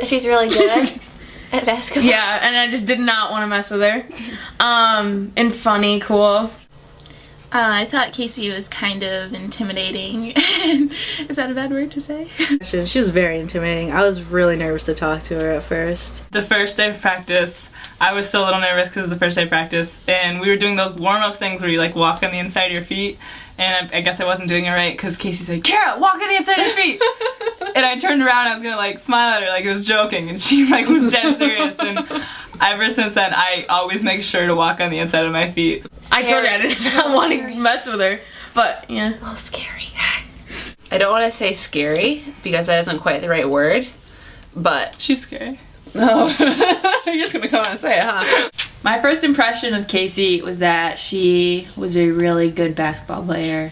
That she's really good at basketball. Yeah, and I just did not want to mess with her. And funny, cool. I thought Casey was kind of intimidating. Is that a bad word to say? She was very intimidating. I was really nervous to talk to her at first. The first day of practice, I was still a little nervous because it was the first day of practice, and we were doing those warm-up things where you like walk on the inside of your feet, and I guess I wasn't doing it right because Casey said, "Kara, walk on the inside of your feet!" And I turned around and I was gonna like smile at her like it was joking, and she like was dead serious, and ever since then I always make sure to walk on the inside of my feet. I told her I did not want to mess with her, but yeah. A little scary. I don't want to say scary because that isn't quite the right word, but She's scary. oh, you're just gonna come out and say it, huh? My first impression of Casey was that she was a really good basketball player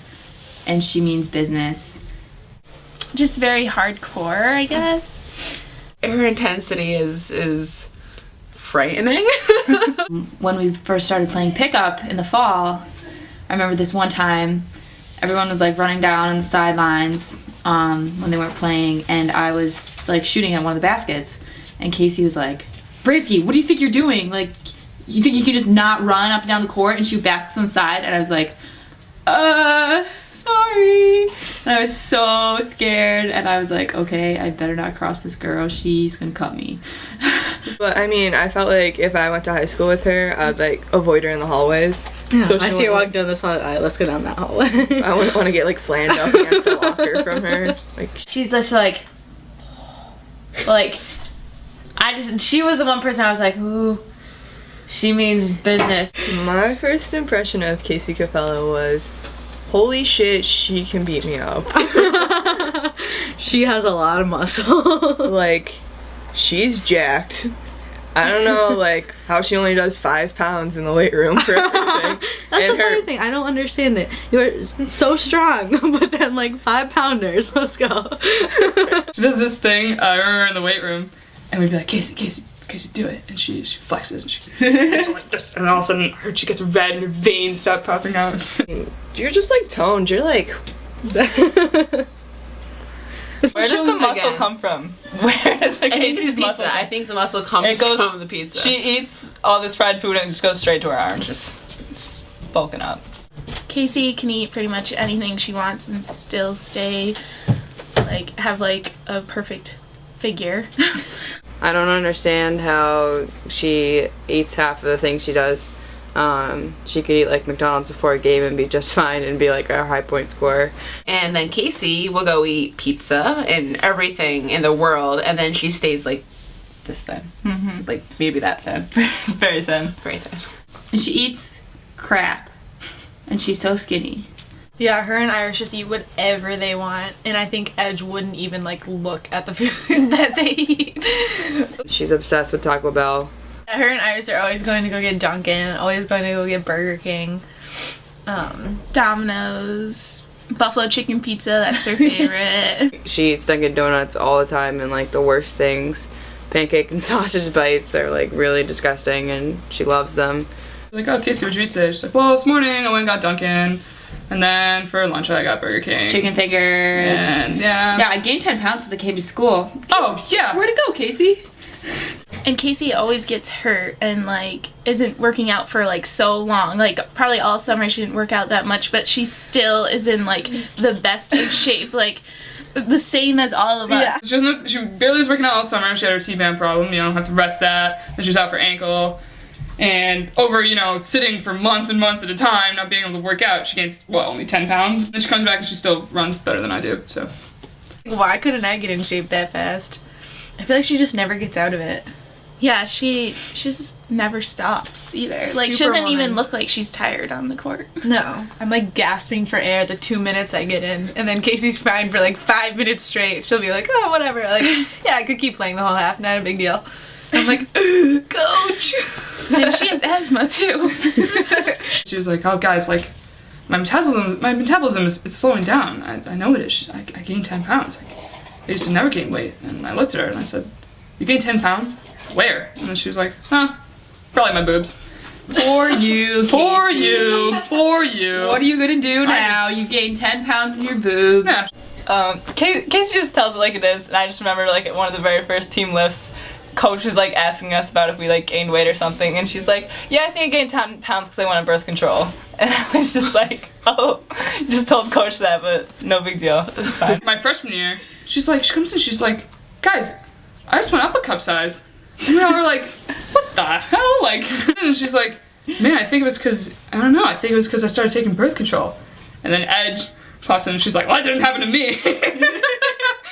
and she means business. Just very hardcore, I guess. Her intensity is frightening. When we first started playing pickup in the fall, I remember this one time everyone was like running down on the sidelines when they weren't playing, and I was like shooting at one of the baskets, and Casey was like, "Bravsky, what do you think you're doing? Like, you think you can just not run up and down the court and shoot baskets on the side?" And I was like, sorry. And I was so scared, and I was like, okay, I better not cross this girl. She's gonna cut me. But I mean, I felt like if I went to high school with her, I would like avoid her in the hallways. Yeah, So I she see her wouldn't- walk down this hallway. All right, let's go down that hallway. I wouldn't want to get like slammed up against the locker from her. Like, She's just like, she was the one person I was like, ooh, she means business. my first impression of Casey Capello was, holy shit, she can beat me up. She has a lot of muscle. Like, she's jacked. I don't know, like, how she only does 5 pounds in the weight room for everything. That's And the funny thing. I don't understand it. You're so strong, but then like 5-pounders. Let's go. She does this thing, I remember in the weight room, and we'd be like, Casey, do it. And she flexes and she gets like this, and all of a sudden she gets red and her veins start popping out. You're just like toned. You're like, where does the muscle Again. come from? Where does the I think it's Casey's the muscle pizza. come I think the muscle comes It goes- from the pizza. She eats all this fried food and it just goes straight to her arms. Just bulking up. Casey can eat pretty much anything she wants and still stay, like, have like a perfect figure. I don't understand how she eats half of the things she does. She could eat like McDonald's before a game and be just fine and be like a high point scorer. And then Casey will go eat pizza and everything in the world, and then she stays like this thin. Like maybe that thin. Very thin. Very thin. And she eats crap. And she's so skinny. Yeah, her and Irish just eat whatever they want, and I think Edge wouldn't even like look at the food that they eat. She's obsessed with Taco Bell. Her and Iris are always going to go get Dunkin', always going to go get Burger King. Domino's, buffalo chicken pizza, that's their favorite. She eats Dunkin' Donuts all the time and like the worst things. Pancake and sausage bites are like really disgusting and she loves them. Like, oh, Casey, what'd you eat today? She's like, well, this morning I went and got Dunkin', and then for lunch I got Burger King. Chicken fingers. And yeah. Yeah, I gained 10 pounds since I came to school. Oh, yeah. Where'd it go, Casey? And Casey always gets hurt and like isn't working out for like so long. Like probably all summer she didn't work out that much, but she still is in like the best of shape, like the same as all of us. She barely was working out all summer. She had her T-band problem, you know, had to rest that. Then she was out for ankle. And over, you know, sitting for months and months at a time, not being able to work out, she gains, well, only 10 pounds. Then she comes back and she still runs better than I do, so. Why couldn't I get in shape that fast? I feel like she just never gets out of it. Yeah, she just never stops either. Like she doesn't even look like she's tired on the court. No, I'm like gasping for air the 2 minutes I get in, and then Casey's fine for like 5 minutes straight. She'll be like, oh, whatever. Like, yeah, I could keep playing the whole half, not a big deal. I'm like, coach. And she has asthma too. She was like, oh, guys, like, my metabolism is it's slowing down. I know it is. I gained 10 pounds. Like, I used to never gain weight. And I looked at her and I said, you gained 10 pounds? Where? And then she was like, huh, probably my boobs. For you, For you. For you. What are you gonna do now? You gained 10 pounds in your boobs. Yeah. Casey just tells it like it is, and I just remember like at one of the very first team lifts, Coach was like asking us about if we like gained weight or something, and she's like, "Yeah, I think I gained 10 pounds because I went on birth control." And I was just like, "Oh," just told Coach that, but no big deal. It's fine. My freshman year, she comes in, she's like, "Guys, I just went up a cup size." And we all were like, "What the hell?" Like, and she's like, "Man, I think it was because I started taking birth control." And then Edge pops in and she's like, "Well, that didn't happen to me."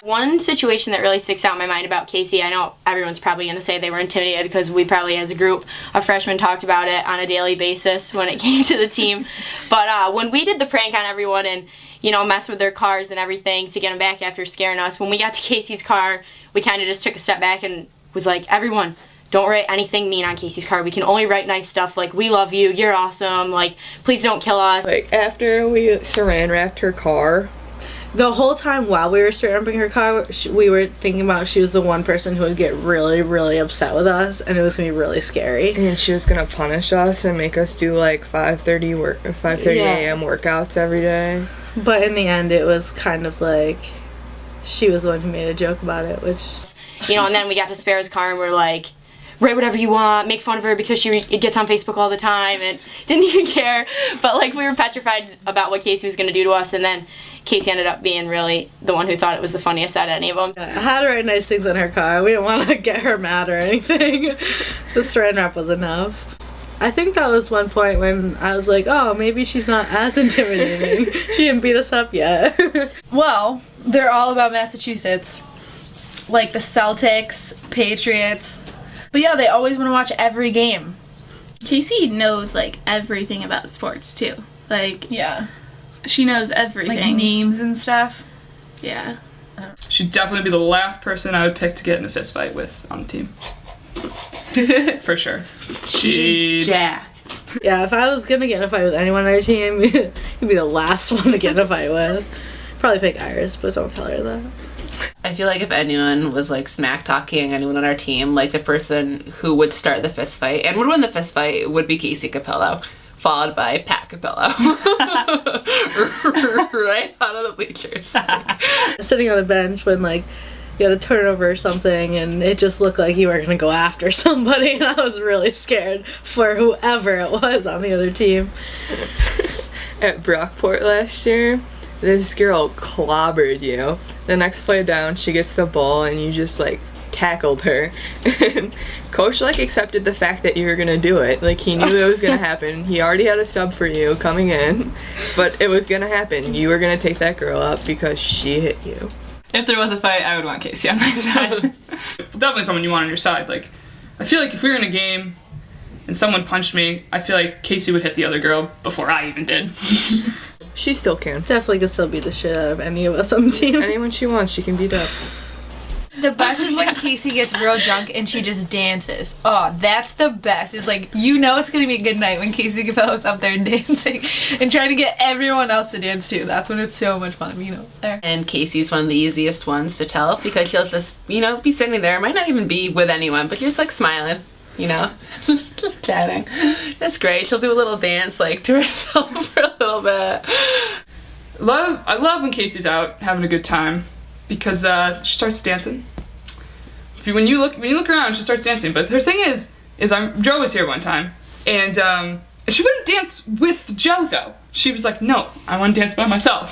One situation that really sticks out in my mind about Casey, I know everyone's probably going to say they were intimidated because we probably as a group of freshmen talked about it on a daily basis when it came to the team. But when we did the prank on everyone and, you know, mess with their cars and everything to get them back after scaring us, when we got to Casey's car, we kind of just took a step back and was like, everyone, don't write anything mean on Casey's car. We can only write nice stuff like, we love you, you're awesome, like, please don't kill us. Like, after we saran wrapped her car, The whole time while we were strapping her car, we were thinking about she was the one person who would get really, really upset with us, and it was gonna be really scary. and she was gonna punish us and make us do like 5:30 a.m. workouts every day. But in the end, it was kind of like she was the one who made a joke about it, which, You know, and then we got to Sparrow's car and we're like, write whatever you want, make fun of her because she gets on Facebook all the time and didn't even care. But like we were petrified about what Casey was going to do to us, and then Casey ended up being really the one who thought it was the funniest out of any of them. I had to write nice things on her car. We didn't want to get her mad or anything. The saran wrap was enough. I think that was one point when I was like, oh, maybe she's not as intimidating. She didn't beat us up yet. Well, they're all about Massachusetts. Like the Celtics, Patriots. But yeah, they always want to watch every game. Casey knows like everything about sports too. Like, Yeah. she knows Like everything. memes and stuff. Yeah. She'd definitely be the last person I would pick to get in a fist fight with on the team. For sure. She's jacked. Yeah, if I was gonna get in a fight with anyone on our team, you'd be the last one to get in a fight with. Probably pick Iris, but don't tell her that. I feel like if anyone was like smack talking anyone on our team, like the person who would start the fist fight and would win the fist fight would be Casey Capello, followed by Pat Capello. Right out of the bleachers. Sitting on the bench when like you had a turnover or something and it just looked like you were gonna go after somebody, and I was really scared for whoever it was on the other team. At Brockport last year, this girl clobbered you. The next play down, she gets the ball and you just like tackled her. And Coach like accepted the fact that you were gonna do it. Like he knew it was gonna happen. He already had a sub for you coming in, but it was gonna happen. You were gonna take that girl up because she hit you. If there was a fight, I would want Casey on my side. Definitely someone you want on your side. Like, I feel like if we were in a game and someone punched me, I feel like Casey would hit the other girl before I even did. She still can. Definitely could still beat the shit out of any of us on the team. Anyone she wants, she can beat up. The best is when Casey gets real drunk and she just dances. Oh, that's the best. It's like, you know it's going to be a good night when Casey Capello's up there dancing and trying to get everyone else to dance too. That's when it's so much fun, you know, there. And Casey's one of the easiest ones to tell because she'll just, you know, be sitting there. Might not even be with anyone, but she's like smiling, you know, just chatting. That's great. She'll do a little dance like to herself for a little bit. I love when Casey's out having a good time because she starts dancing. When you look around, she starts dancing. But her thing is Joe was here one time, and she wouldn't dance with Joe though. She was like, no, I want to dance by myself,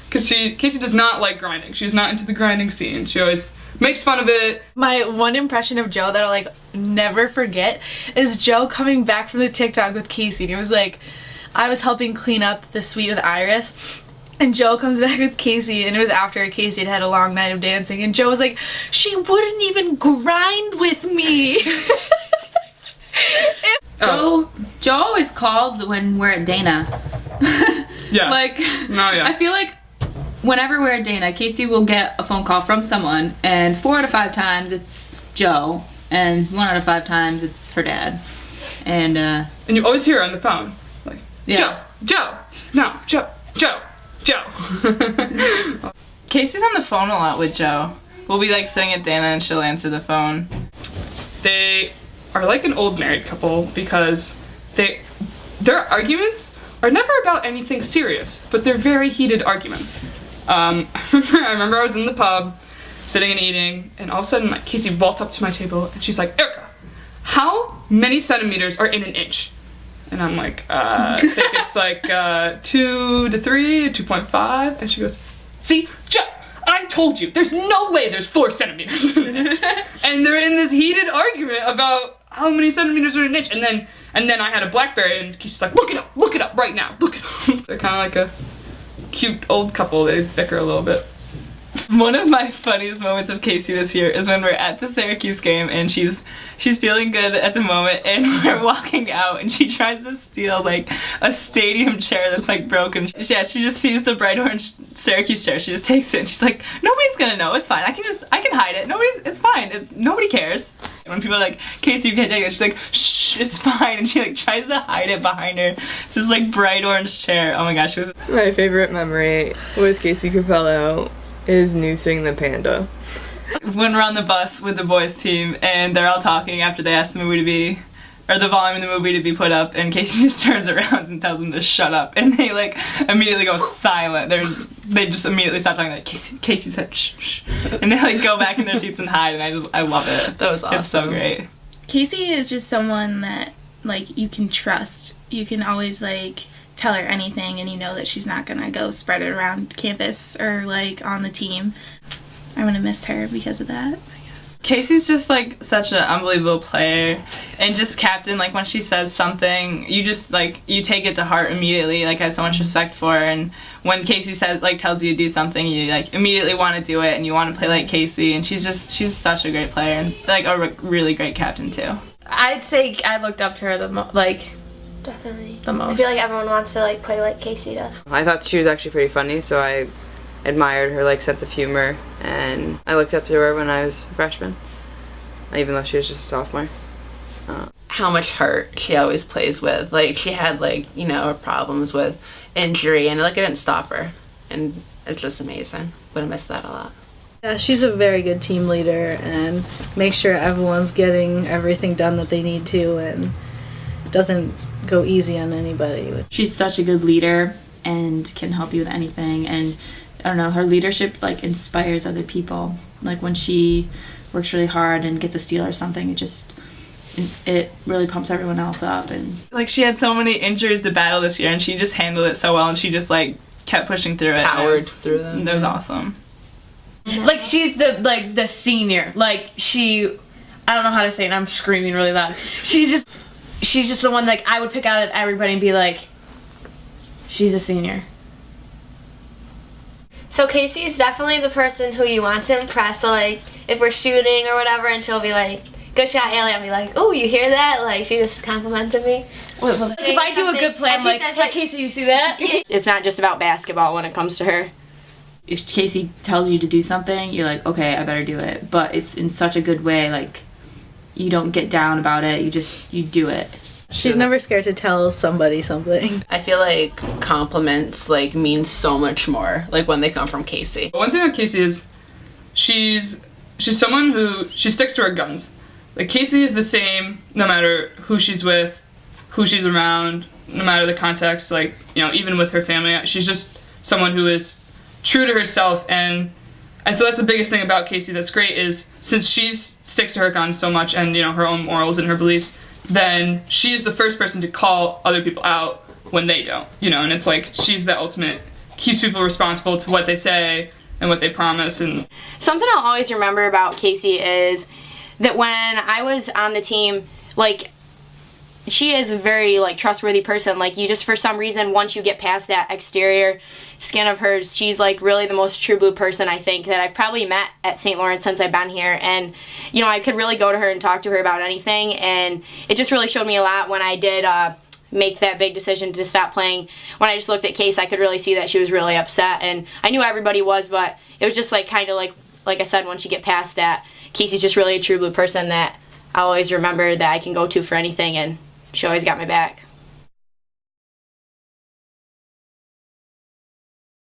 because Casey does not like grinding. She's not into the grinding scene. She always makes fun of it. My one impression of Joe that I'll like never forget is Joe coming back from the TikTok with Casey. And it was like, I was helping clean up the suite with Iris, and Joe comes back with Casey, and it was after Casey had had a long night of dancing, and Joe was like, she wouldn't even grind with me. Joe always calls when we're at Dana. Yeah. Like, No, yeah. I feel like whenever we're at Dana, Casey will get a phone call from someone, and 4 out of 5 times it's Joe, and 1 out of 5 times it's her dad. And you always hear her on the phone, like, yeah. Joe, no, Joe. Casey's on the phone a lot with Joe. We'll be like sitting at Dana and she'll answer the phone. They are like an old married couple because their arguments are never about anything serious, but they're very heated arguments. I remember I was in the pub, sitting and eating, and all of a sudden, like, Casey walks up to my table, and she's like, Erica, how many centimeters are in an inch? And I'm like, I think it's like 2 to 3, 2.5. And she goes, see, I told you, there's no way there's 4 centimeters in an inch. And they're in this heated argument about how many centimeters are in an inch. And then I had a BlackBerry, and she's like, look it up right now, look it up. They're kind of like a cute old couple. They bicker a little bit. One of my funniest moments of Casey this year is when we're at the Syracuse game and she's feeling good at the moment and we're walking out and she tries to steal like a stadium chair that's like broken. Yeah, she just sees the bright orange Syracuse chair. She just takes it and she's like, nobody's gonna know, it's fine. I can hide it. It's fine. Nobody cares. And when people are like, Casey, you can't take it, she's like, shh, it's fine. And she like tries to hide it behind her. It's this like bright orange chair. Oh my gosh, it was My favorite memory with Casey Capello is noosing the panda. when we're on the bus with the boys team and they're all talking after they ask the movie to be, or the volume of the movie to be put up, and Casey just turns around and tells them to shut up, and they like immediately go silent. They just immediately stop talking. Like Casey said shh, shh, and they like go back in their seats and hide. And I love it. That was awesome. It's so great. Casey is just someone that like you can trust. You can always like tell her anything and you know that she's not gonna go spread it around campus or like on the team. I'm gonna miss her because of that, I guess. Casey's just like such an unbelievable player and just captain. Like when she says something, you just like you take it to heart immediately. Like I have so much respect for her, and when Casey says like tells you to do something, you like immediately want to do it and you want to play like Casey. And she's such a great player and like a really great captain too. I'd say I looked up to her Definitely. the most. I feel like everyone wants to like play like Casey does. I thought she was actually pretty funny, so I admired her like sense of humor, and I looked up to her when I was a freshman, even though she was just a sophomore. How much heart she always plays with. Like she had like, you know, problems with injury and like it didn't stop her. And it's just amazing. Would have missed that a lot. Yeah, she's a very good team leader and makes sure everyone's getting everything done that they need to and doesn't go easy on anybody. She's such a good leader and can help you with anything, and I don't know, her leadership like inspires other people. Like when she works really hard and gets a steal or something, it really pumps everyone else up. And like she had so many injuries to battle this year and she just handled it so well, and she just like kept pushing through it. Powered through them. That was awesome. Like she's the senior. Like I don't know how to say it, and I'm screaming really loud. She's just the one like I would pick out at everybody and be like, she's a senior. So Casey is definitely the person who you want to impress. So like if we're shooting or whatever and she'll be like, good shot, Allie, I'll be like, oh, you hear that? Like she just complimented me. Like, if I do a good play, I'm like, hey Casey, you see that? It's not just about basketball when it comes to her. if Casey tells you to do something, you're like, okay, I better do it. But it's in such a good way, like you don't get down about it, you do it. She's never scared to tell somebody something. I feel like compliments like mean so much more like when they come from Casey. One thing about Casey is she's someone who she sticks to her guns. Like Casey is the same no matter who she's with, who she's around, no matter the context, like, you know, even with her family. She's just someone who is true to herself, and so that's the biggest thing about Casey that's great is since she sticks to her guns so much and, you know, her own morals and her beliefs, then she is the first person to call other people out when they don't, you know, and it's like she's the ultimate, keeps people responsible to what they say and what they promise. And something I'll always remember about Casey is that when I was on the team, like, she is a very, like, trustworthy person. Like, you just, for some reason, once you get past that exterior skin of hers, she's, like, really the most true blue person, I think, that I've probably met at St. Lawrence since I've been here. And, you know, I could really go to her and talk to her about anything. And it just really showed me a lot when I did make that big decision to stop playing. When I just looked at Case, I could really see that she was really upset. And I knew everybody was, but it was just, like, kind of like I said, once you get past that, Casey's just really a true blue person that I'll always remember that I can go to for anything, and she always got my back.